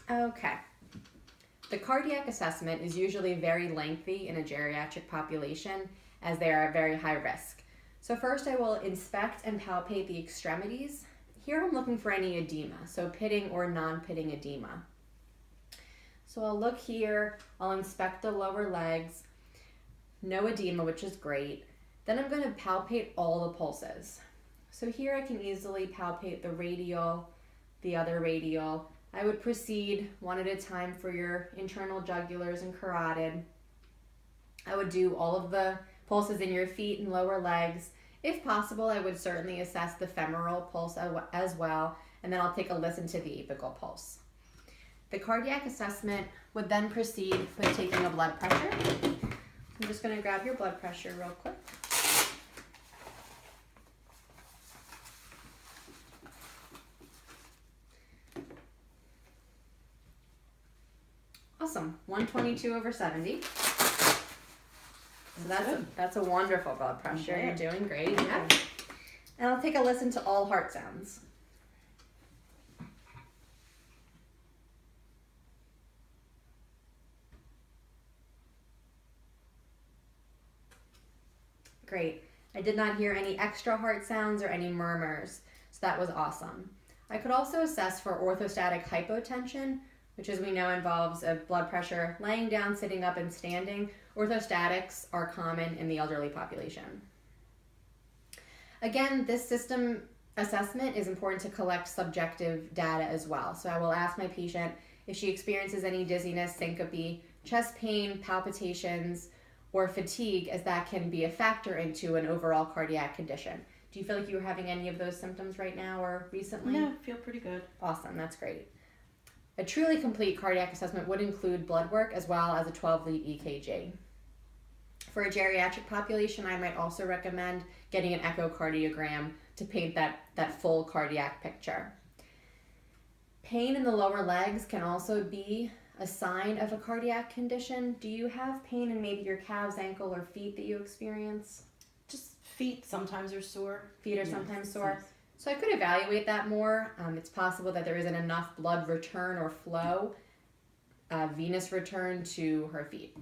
Okay. The cardiac assessment is usually very lengthy in a geriatric population as they are at very high risk. So first I will inspect and palpate the extremities. Here I'm looking for any edema, so pitting or non-pitting edema. So I'll look here, I'll inspect the lower legs, no edema, which is great. Then I'm going to palpate all the pulses. So here I can easily palpate the radial, the other radial. I would proceed one at a time for your internal jugulars and carotid. I would do all of the pulses in your feet and lower legs. If possible, I would certainly assess the femoral pulse as well, and then I'll take a listen to the apical pulse. The cardiac assessment would then proceed with taking a blood pressure. I'm just going to grab your blood pressure real quick. Awesome, 122/70. So that's a wonderful blood pressure. Okay. You're doing great. Yeah. And I'll take a listen to all heart sounds. Great. I did not hear any extra heart sounds or any murmurs, so that was awesome. I could also assess for orthostatic hypotension, which as we know involves a blood pressure laying down, sitting up, and standing. Orthostatics are common in the elderly population. Again, this system assessment is important to collect subjective data as well. So I will ask my patient if she experiences any dizziness, syncope, chest pain, palpitations, or fatigue, as that can be a factor into an overall cardiac condition. Do you feel like you were having any of those symptoms right now or recently? No, I feel pretty good. Awesome, that's great. A truly complete cardiac assessment would include blood work as well as a 12-lead EKG. For a geriatric population, I might also recommend getting an echocardiogram to paint that full cardiac picture. Pain in the lower legs can also be a sign of a cardiac condition. Do you have pain in maybe your calves, ankle, or feet that you experience? Just feet sometimes are sore. Feet are sometimes sore. Yes. So I could evaluate that more. It's possible that there isn't enough blood return or flow, venous return to her feet.